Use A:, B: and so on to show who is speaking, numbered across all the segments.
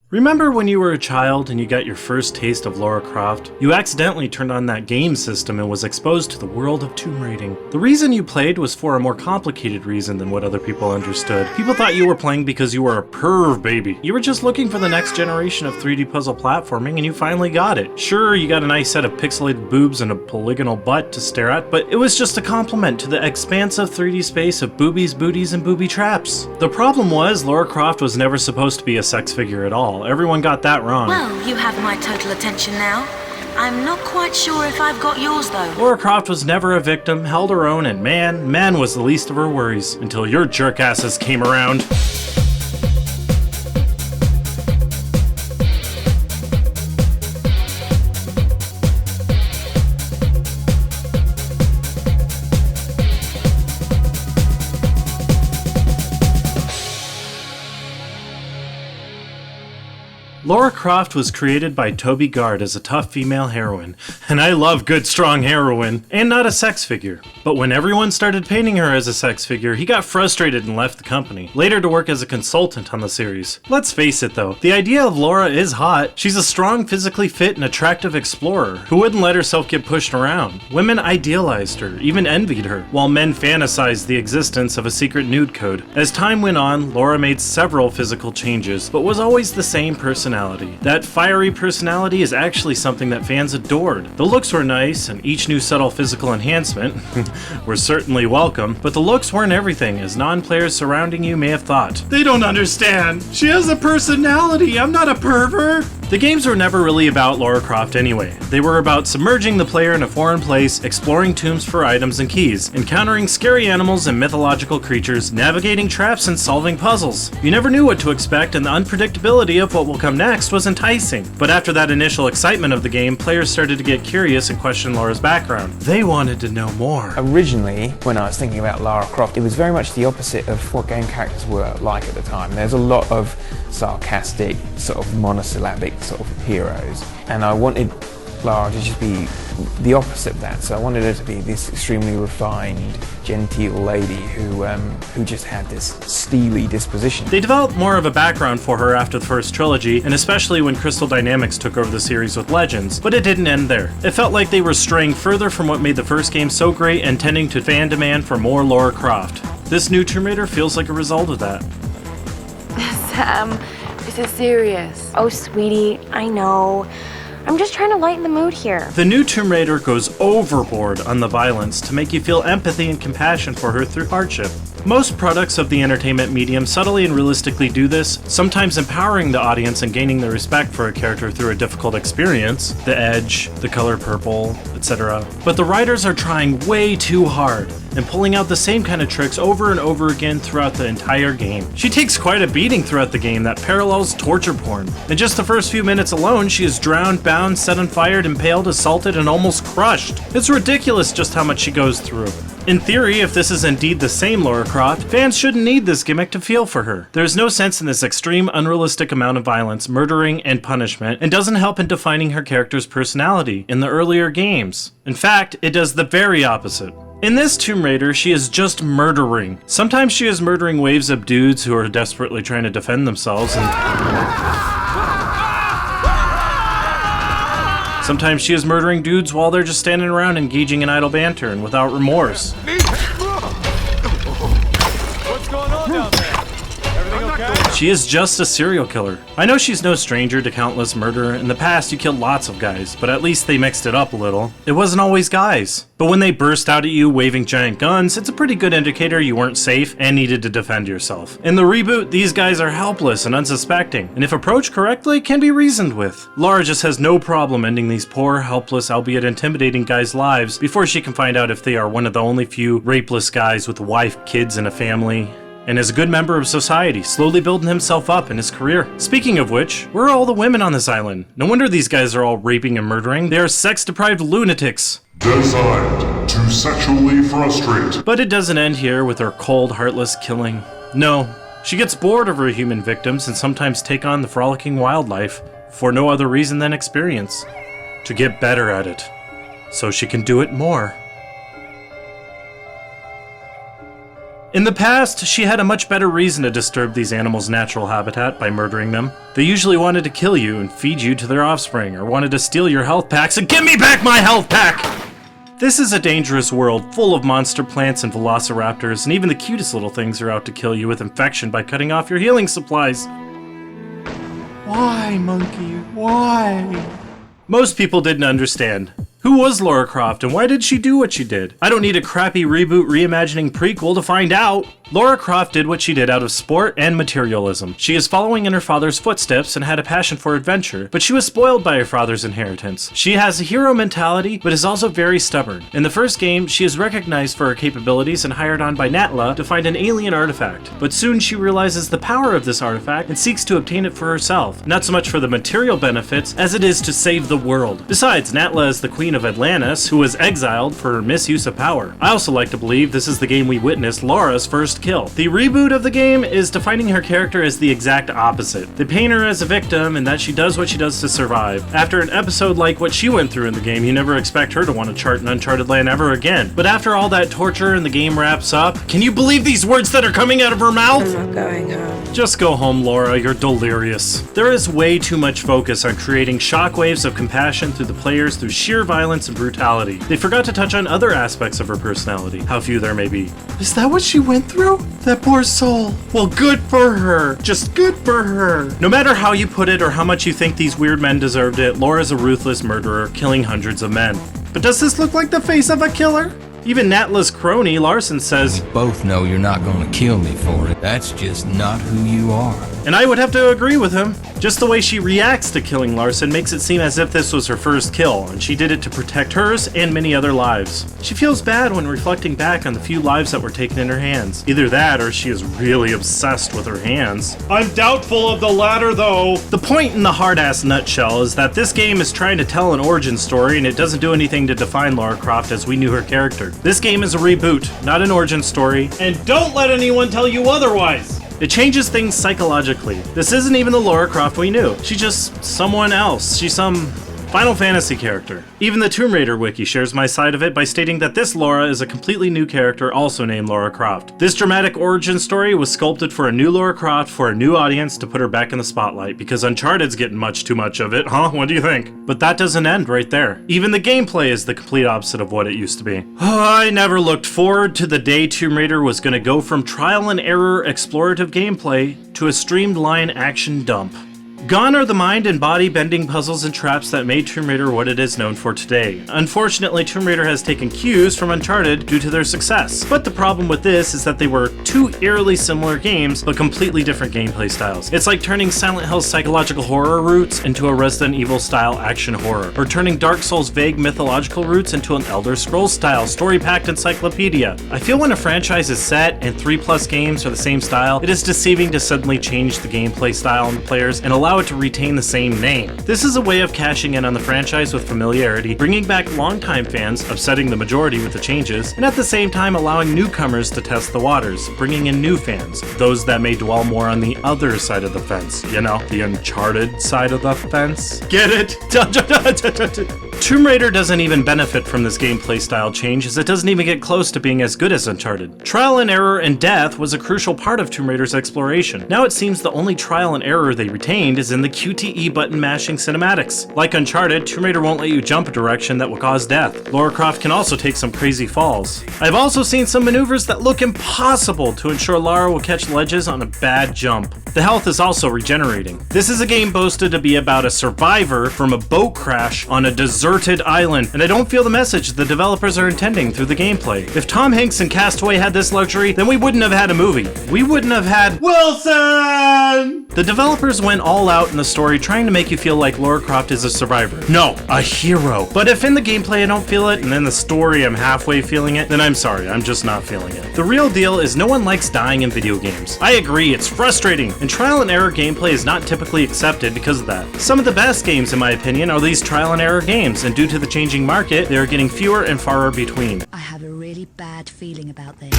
A: Remember when you were a child and you got your first taste of Lara Croft? You accidentally turned on that game system and was exposed to the world of tomb raiding. The reason you played was for a more complicated reason than what other people understood. People thought you were playing because you were a perv baby. You were just looking for the next generation of 3D puzzle platforming and you finally got it. Sure, you got a nice set of pixelated boobs and a polygonal butt to stare at, but it was just a compliment to the expansive 3D space of boobies, booties, and booby traps. The problem was, Lara Croft was never supposed to be a sex figure at all. Everyone got that wrong.
B: Well, you have my total attention now. I'm not quite sure if I've got yours, though.
A: Lara Croft was never a victim, held her own, and man was the least of her worries. Until your jerkasses came around. Lara Croft was created by Toby Gard as a tough female heroine, and I love good strong heroine, and not a sex figure. But when everyone started painting her as a sex figure, he got frustrated and left the company, later to work as a consultant on the series. Let's face it though, the idea of Lara is hot. She's a strong, physically fit, and attractive explorer who wouldn't let herself get pushed around. Women idealized her, even envied her, while men fantasized the existence of a secret nude code. As time went on, Lara made several physical changes, but was always the same personality. That fiery personality is actually something that fans adored. The looks were nice, and each new subtle physical enhancement were certainly welcome, but the looks weren't everything, as non-players surrounding you may have thought. They don't understand! She has a personality! I'm not a pervert! The games were never really about Lara Croft anyway. They were about submerging the player in a foreign place, exploring tombs for items and keys, encountering scary animals and mythological creatures, navigating traps and solving puzzles. You never knew what to expect, and the unpredictability of what will come next was enticing. But after that initial excitement of the game, players started to get curious and question Lara's background. They wanted to know more.
C: Originally, when I was thinking about Lara Croft, it was very much the opposite of what game characters were like at the time. There's a lot of sarcastic, sort of monosyllabic sort of heroes, and I wanted Lara to just be the opposite of that. So I wanted her to be this extremely refined, genteel lady who just had this steely disposition.
A: They developed more of a background for her after the first trilogy, and especially when Crystal Dynamics took over the series with Legends, but it didn't end there. It felt like they were straying further from what made the first game so great and tending to fan demand for more Lara Croft. This new Tomb Raider feels like a result of that.
D: Sam, this is serious. Oh, sweetie, I know. I'm just trying to lighten the mood here.
A: The new Tomb Raider goes overboard on the violence to make you feel empathy and compassion for her through hardship. Most products of the entertainment medium subtly and realistically do this, sometimes empowering the audience and gaining their respect for a character through a difficult experience, the edge, the color purple, etc. But the writers are trying way too hard and pulling out the same kind of tricks over and over again throughout the entire game. She takes quite a beating throughout the game that parallels torture porn. In just the first few minutes alone, she is drowned, bound, set on fire, impaled, assaulted, and almost crushed. It's ridiculous just how much she goes through. In theory, if this is indeed the same Lara Croft, fans shouldn't need this gimmick to feel for her. There's no sense in this extreme, unrealistic amount of violence, murdering, and punishment, and doesn't help in defining her character's personality in the earlier games. In fact, it does the very opposite. In this Tomb Raider, she is just murdering. Sometimes she is murdering waves of dudes who are desperately trying to defend themselves, and sometimes she is murdering dudes while they're just standing around engaging in idle banter and without remorse.
E: What's going on down there? Everything okay?
A: She is just a serial killer. I know she's no stranger to countless murder. In the past, you killed lots of guys, but at least they mixed it up a little. It wasn't always guys. But when they burst out at you waving giant guns, it's a pretty good indicator you weren't safe and needed to defend yourself. In the reboot, these guys are helpless and unsuspecting, and if approached correctly, can be reasoned with. Lara just has no problem ending these poor, helpless, albeit intimidating guys' lives before she can find out if they are one of the only few rapeless guys with a wife, kids, and a family, and is a good member of society, slowly building himself up in his career. Speaking of which, where are all the women on this island? No wonder these guys are all raping and murdering. They are sex-deprived lunatics.
F: Designed to sexually frustrate.
A: But it doesn't end here with her cold, heartless killing. No, she gets bored of her human victims and sometimes take on the frolicking wildlife for no other reason than experience. To get better at it, so she can do it more. In the past, she had a much better reason to disturb these animals' natural habitat by murdering them. They usually wanted to kill you and feed you to their offspring, or wanted to steal your health packs and give me back my health pack! This is a dangerous world full of monster plants and velociraptors, and even the cutest little things are out to kill you with infection by cutting off your healing supplies. Why, monkey? Why? Most people didn't understand. Who was Lara Croft and why did she do what she did? I don't need a crappy reboot reimagining prequel to find out. Lara Croft did what she did out of sport and materialism. She is following in her father's footsteps and had a passion for adventure, but she was spoiled by her father's inheritance. She has a hero mentality, but is also very stubborn. In the first game, she is recognized for her capabilities and hired on by Natla to find an alien artifact, but soon she realizes the power of this artifact and seeks to obtain it for herself, not so much for the material benefits as it is to save the world. Besides, Natla is the queen of Atlantis, who was exiled for her misuse of power. I also like to believe this is the game we witnessed Lara's first kill. The reboot of the game is defining her character as the exact opposite. They paint her as a victim and that she does what she does to survive. After an episode like what she went through in the game, you never expect her to want to chart an uncharted land ever again. But after all that torture and the game wraps up, can you believe these words that are coming out of her mouth?
G: I'm not going home.
A: Just go home, Lara, you're delirious. There is way too much focus on creating shockwaves of compassion through the players through sheer violence and brutality. They forgot to touch on other aspects of her personality, how few there may be. Is that what she went through? That poor soul. Well, good for her. Just good for her. No matter how you put it or how much you think these weird men deserved it, Laura's a ruthless murderer, killing hundreds of men. But does this look like the face of a killer? Even Natla's crony, Larson, says,
H: We both know you're not gonna kill me for it. That's just not who you are.
A: And I would have to agree with him. Just the way she reacts to killing Larson makes it seem as if this was her first kill, and she did it to protect hers and many other lives. She feels bad when reflecting back on the few lives that were taken in her hands. Either that, or she is really obsessed with her hands. I'm doubtful of the latter, though. The point in the hard-ass nutshell is that this game is trying to tell an origin story, and it doesn't do anything to define Lara Croft as we knew her character. This game is a reboot, not an origin story, and don't let anyone tell you otherwise! It changes things psychologically. This isn't even the Lara Croft we knew. She's just someone else. She's some Final Fantasy character. Even the Tomb Raider wiki shares my side of it by stating that this Lara is a completely new character also named Lara Croft. This dramatic origin story was sculpted for a new Lara Croft for a new audience to put her back in the spotlight because Uncharted's getting much too much of it, huh? What do you think? But that doesn't end right there. Even the gameplay is the complete opposite of what it used to be. I never looked forward to the day Tomb Raider was gonna go from trial and error explorative gameplay to a streamlined action dump. Gone are the mind and body bending puzzles and traps that made Tomb Raider what it is known for today. Unfortunately, Tomb Raider has taken cues from Uncharted due to their success. But the problem with this is that they were two eerily similar games, but completely different gameplay styles. It's like turning Silent Hill's psychological horror roots into a Resident Evil style action horror, or turning Dark Souls' vague mythological roots into an Elder Scrolls style story-packed encyclopedia. I feel when a franchise is set and 3+ games are the same style, it is deceiving to suddenly change the gameplay style and the players and allow it to retain the same name. This is a way of cashing in on the franchise with familiarity, bringing back longtime fans, upsetting the majority with the changes, and at the same time allowing newcomers to test the waters, bringing in new fans, those that may dwell more on the other side of the fence, you know, the Uncharted side of the fence. Get it? Tomb Raider doesn't even benefit from this gameplay style change, as it doesn't even get close to being as good as Uncharted. Trial and error and death was a crucial part of Tomb Raider's exploration. Now it seems the only trial and error they retained is in the QTE button mashing cinematics. Like Uncharted, Tomb Raider won't let you jump a direction that will cause death. Lara Croft can also take some crazy falls. I've also seen some maneuvers that look impossible to ensure Lara will catch ledges on a bad jump. The health is also regenerating. This is a game boasted to be about a survivor from a boat crash on a deserted island, and I don't feel the message the developers are intending through the gameplay. If Tom Hanks in Castaway had this luxury, then we wouldn't have had a movie. We wouldn't have had Wilson! The developers went all out in the story trying to make you feel like Lara Croft is a survivor. No, a hero. But if in the gameplay I don't feel it, and in the story I'm halfway feeling it, then I'm sorry, I'm just not feeling it. The real deal is no one likes dying in video games. I agree, it's frustrating, and trial and error gameplay is not typically accepted because of that. Some of the best games, in my opinion, are these trial and error games, and due to the changing market, they are getting fewer and far between.
I: I have a really bad feeling about this.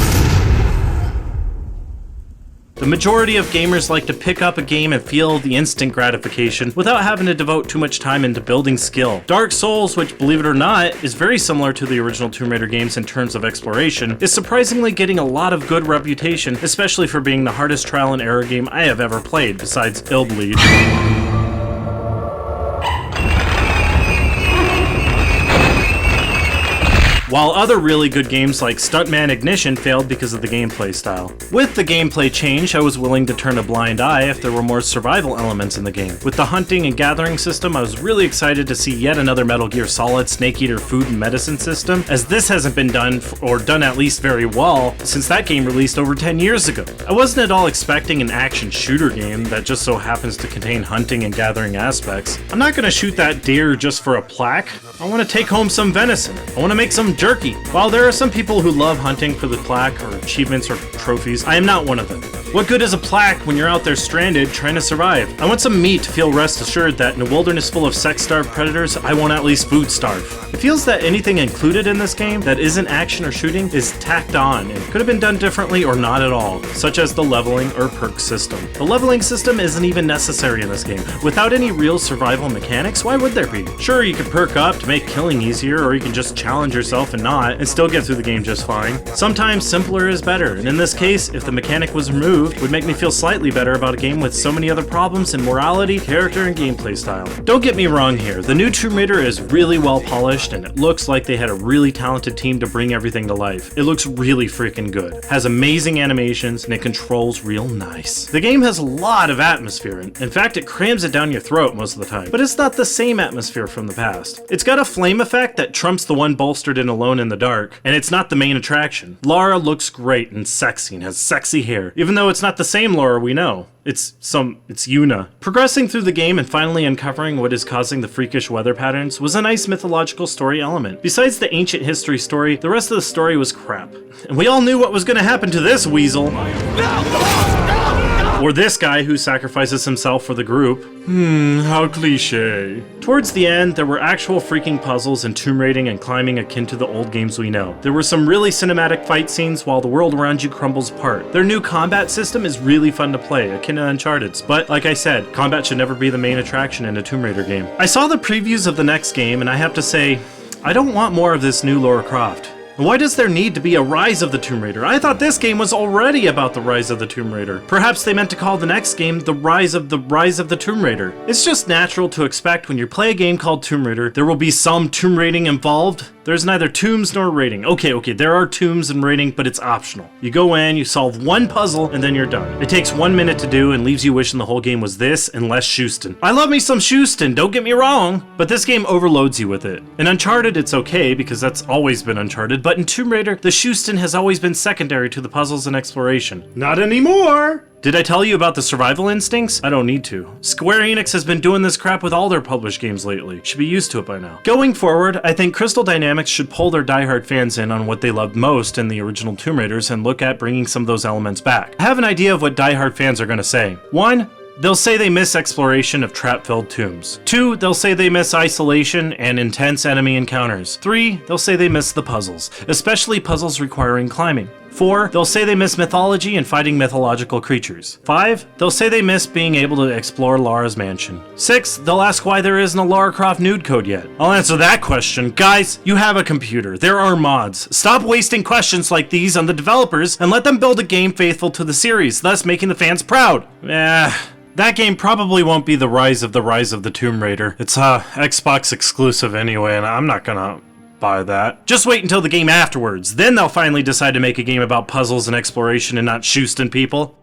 A: The majority of gamers like to pick up a game and feel the instant gratification without having to devote too much time into building skill. Dark Souls, which believe it or not, is very similar to the original Tomb Raider games in terms of exploration, is surprisingly getting a lot of good reputation, especially for being the hardest trial and error game I have ever played, besides Illbleed. While other really good games like Stuntman Ignition failed because of the gameplay style. With the gameplay change, I was willing to turn a blind eye if there were more survival elements in the game. With the hunting and gathering system, I was really excited to see yet another Metal Gear Solid Snake Eater food and medicine system, as this hasn't been done, or done at least very well, since that game released over 10 years ago. I wasn't at all expecting an action shooter game that just so happens to contain hunting and gathering aspects. I'm not gonna shoot that deer just for a plaque. I want to take home some venison. I want to make some jerky. While there are some people who love hunting for the plaque or achievements or trophies, I am not one of them. What good is a plaque when you're out there stranded trying to survive? I want some meat to feel rest assured that in a wilderness full of sex-starved predators, I won't at least food starve. It feels that anything included in this game that isn't action or shooting is tacked on and could have been done differently or not at all, such as the leveling or perk system. The leveling system isn't even necessary in this game. Without any real survival mechanics, why would there be? Sure, you could perk up to make killing easier, or you can just challenge yourself and not, and still get through the game just fine. Sometimes simpler is better, and in this case, if the mechanic was removed, would make me feel slightly better about a game with so many other problems in morality, character, and gameplay style. Don't get me wrong here, the new Tomb Raider is really well polished, and it looks like they had a really talented team to bring everything to life. It looks really freaking good, has amazing animations, and it controls real nice. The game has a lot of atmosphere, in fact it crams it down your throat most of the time, but it's not the same atmosphere from the past. It's got a flame effect that trumps the one bolstered in Alone in the Dark, and it's not the main attraction. Lara looks great and sexy and has sexy hair, even though it's not the same Lara we know. It's Yuna. Progressing through the game and finally uncovering what is causing the freakish weather patterns was a nice mythological story element. Besides the ancient history story, the rest of the story was crap. And we all knew what was gonna happen to this weasel. Or this guy who sacrifices himself for the group. How cliche. Towards the end, there were actual freaking puzzles and tomb raiding and climbing akin to the old games we know. There were some really cinematic fight scenes while the world around you crumbles apart. Their new combat system is really fun to play, akin to Uncharted's, but like I said, combat should never be the main attraction in a Tomb Raider game. I saw the previews of the next game, and I have to say, I don't want more of this new Lara Croft. Why does there need to be a Rise of the Tomb Raider? I thought this game was already about the Rise of the Tomb Raider. Perhaps they meant to call the next game the Rise of the Tomb Raider. It's just natural to expect when you play a game called Tomb Raider, there will be some tomb raiding involved. There's neither tombs nor raiding. Okay, there are tombs and raiding, but it's optional. You go in, you solve one puzzle, and then you're done. It takes 1 minute to do and leaves you wishing the whole game was this and less Houston. I love me some Houston, don't get me wrong, but this game overloads you with it. In Uncharted, it's okay because that's always been Uncharted, but in Tomb Raider, the Houston has always been secondary to the puzzles and exploration. Not anymore! Did I tell you about the survival instincts? I don't need to. Square Enix has been doing this crap with all their published games lately. Should be used to it by now. Going forward, I think Crystal Dynamics should pull their diehard fans in on what they loved most in the original Tomb Raiders and look at bringing some of those elements back. I have an idea of what diehard fans are gonna say. 1, they'll say they miss exploration of trap-filled tombs. 2, they'll say they miss isolation and intense enemy encounters. 3, they'll say they miss the puzzles, especially puzzles requiring climbing. 4, they'll say they miss mythology and fighting mythological creatures. 5, they'll say they miss being able to explore Lara's mansion. 6, they'll ask why there isn't a Lara Croft nude code yet. I'll answer that question. Guys, you have a computer. There are mods. Stop wasting questions like these on the developers and let them build a game faithful to the series, thus making the fans proud. That game probably won't be the Rise of the Tomb Raider. It's Xbox exclusive anyway, and I'm not gonna buy that. Just wait until the game afterwards. Then they'll finally decide to make a game about puzzles and exploration and not Houston people.